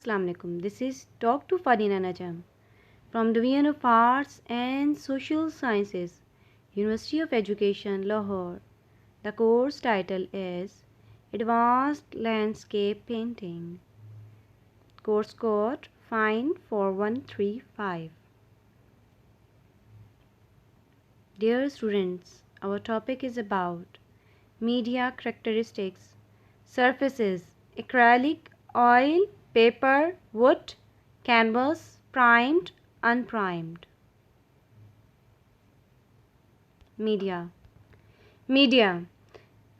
Assalamu alaikum. This is Talk to Farina Najam from Division of Arts and Social Sciences, University of Education, Lahore. The course title is Advanced Landscape Painting. Course code 54135. Dear students, our topic is about media characteristics, surfaces, acrylic, oil, paper, wood, canvas, primed, unprimed. Media. Media.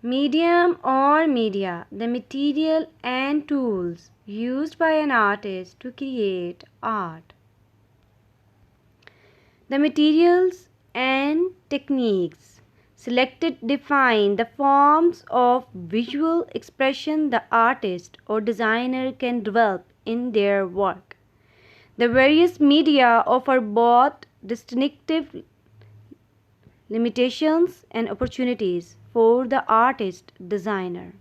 Medium or media, the material and tools used by an artist to create art. The materials and techniques selected define the forms of visual expression the artist or designer can develop in their work. The various media offer both distinctive limitations and opportunities for the artist designer.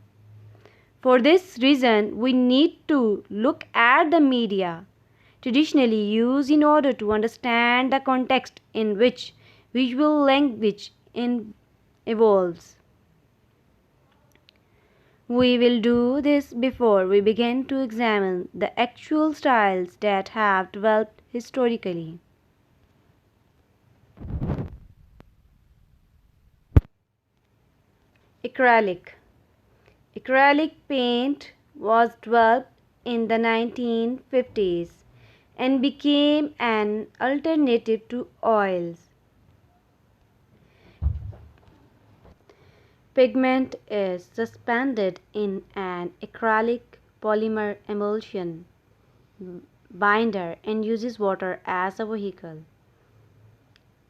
For this reason, we need to look at the media traditionally used in order to understand the context in which visual language evolves. We will do this before we begin to examine the actual styles that have developed historically. Acrylic. Acrylic paint was developed in the 1950s and became an alternative to oils. Pigment is suspended in an acrylic polymer emulsion binder and uses water as a vehicle.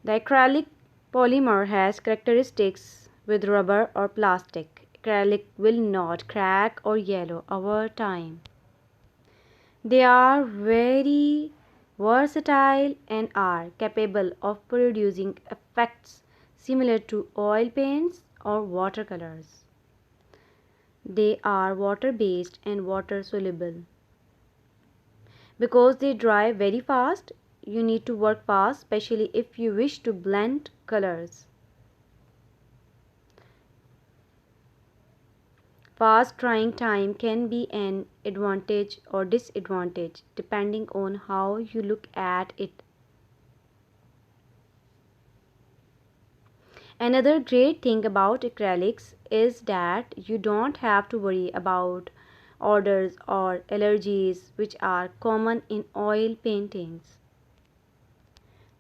The acrylic polymer has characteristics with rubber or plastic. Acrylic will not crack or yellow over time. They are very versatile and are capable of producing effects similar to oil paints or watercolors. They are water-based and water-soluble. Because they dry very fast, you need to work fast, especially if you wish to blend colors. Fast drying time can be an advantage or disadvantage depending on how you look at it. Another great thing about acrylics is that you don't have to worry about odors or allergies which are common in oil paintings.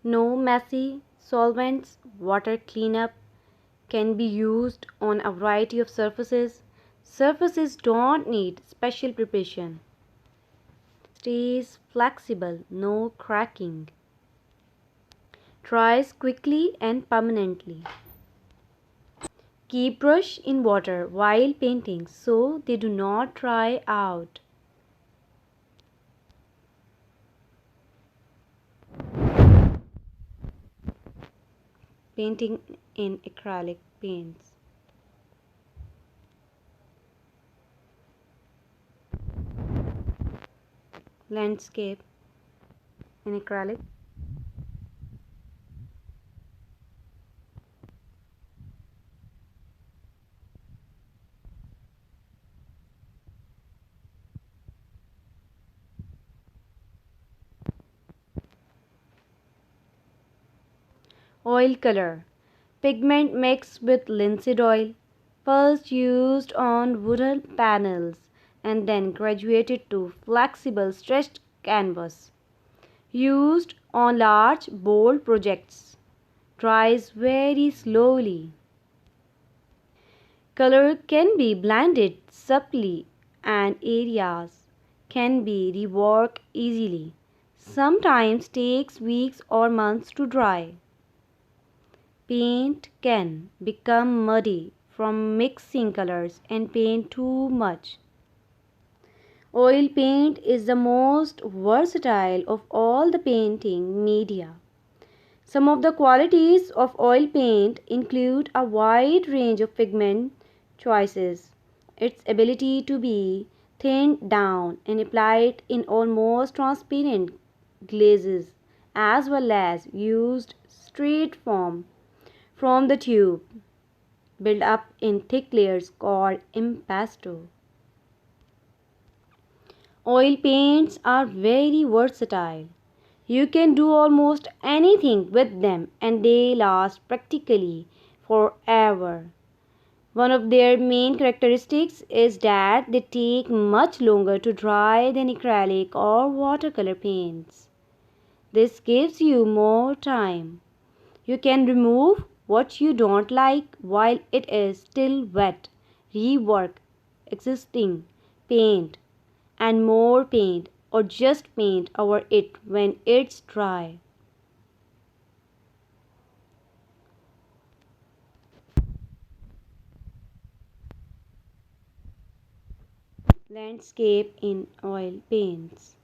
No messy solvents, water cleanup can be used on a variety of surfaces. Surfaces don't need special preparation. Stays flexible, no cracking. Dries quickly and permanently. Keep brush in water while painting so they do not dry out. Painting in acrylic paints. Landscape in acrylic. Oil color. Pigment mixed with linseed oil. First used on wooden panels and then graduated to flexible stretched canvas. Used on large bold projects. Dries very slowly. Color can be blended subtly and areas can be reworked easily. Sometimes takes weeks or months to dry. Paint can become muddy from mixing colors and paint too much. Oil paint is the most versatile of all the painting media. Some of the qualities of oil paint include a wide range of pigment choices, its ability to be thinned down and applied in almost transparent glazes, as well as used straight foam from the tube, built up in thick layers called impasto. Oil paints are very versatile. You can do almost anything with them and they last practically forever. One of their main characteristics is that they take much longer to dry than acrylic or watercolor paints. This gives you more time. You can remove what you don't like while it is still wet, rework existing paint, and more paint, or just paint over it when it's dry. Landscape in oil paints.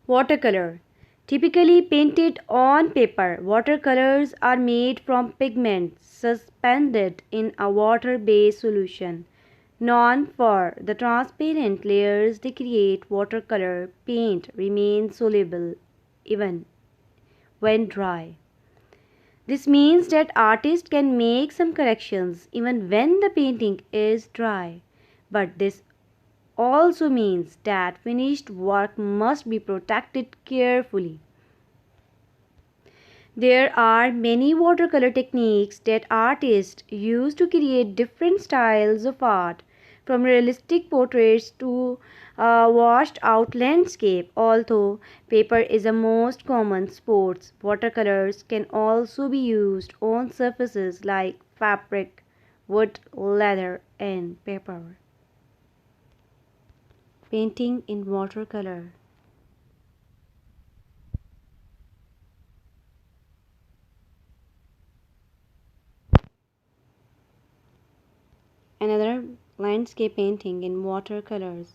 Watercolor. Typically painted on paper, watercolors are made from pigments suspended in a water based solution. Known for the transparent layers they create, watercolor paint remains soluble even when dry. This means that artists can make some corrections even when the painting is dry. But this also means that finished work must be protected carefully. There are many watercolor techniques that artists use to create different styles of art, from realistic portraits to washed out landscape. Although paper is the most common sports, watercolors can also be used on surfaces like fabric, wood, leather, and paper. Painting in watercolor. Another, landscape painting in watercolors.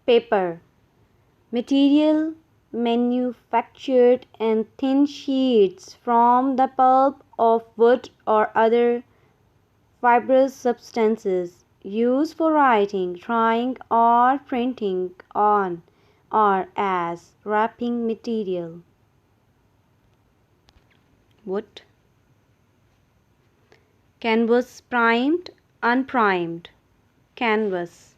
Paper. Material manufactured in thin sheets from the pulp of wood or other fibrous substances used for writing, drawing, or printing on, or as wrapping material. Wood. Canvas primed, unprimed. Canvas.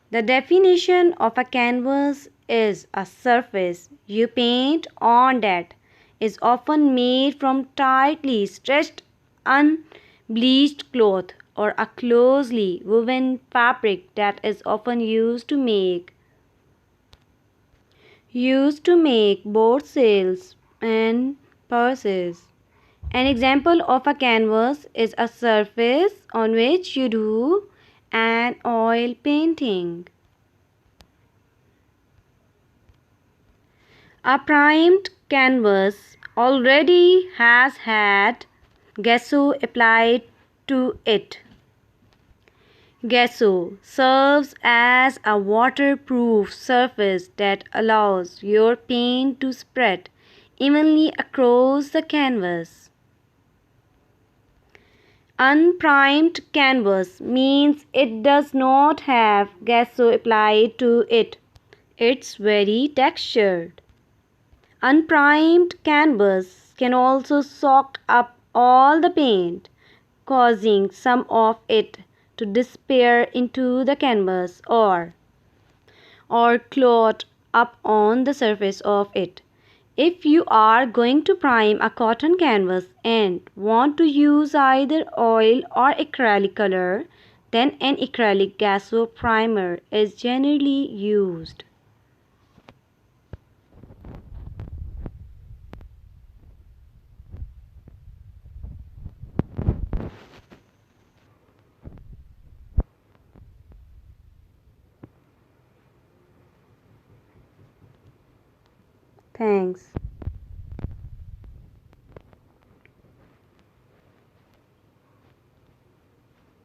The definition of a canvas is a surface you paint on that is often made from tightly stretched unbleached cloth or a closely woven fabric that is often used to make boat sails and purses. An example of a canvas is a surface on which you do an oil painting. A primed canvas already has had gesso applied to it. Gesso serves as a waterproof surface that allows your paint to spread evenly across the canvas. Unprimed canvas means it does not have gesso applied to it. It's very textured. Unprimed canvas can also soak up all the paint, causing some of it to disappear into the canvas or clot up on the surface of it. If you are going to prime a cotton canvas and want to use either oil or acrylic color, then an acrylic gesso primer is generally used. Thanks.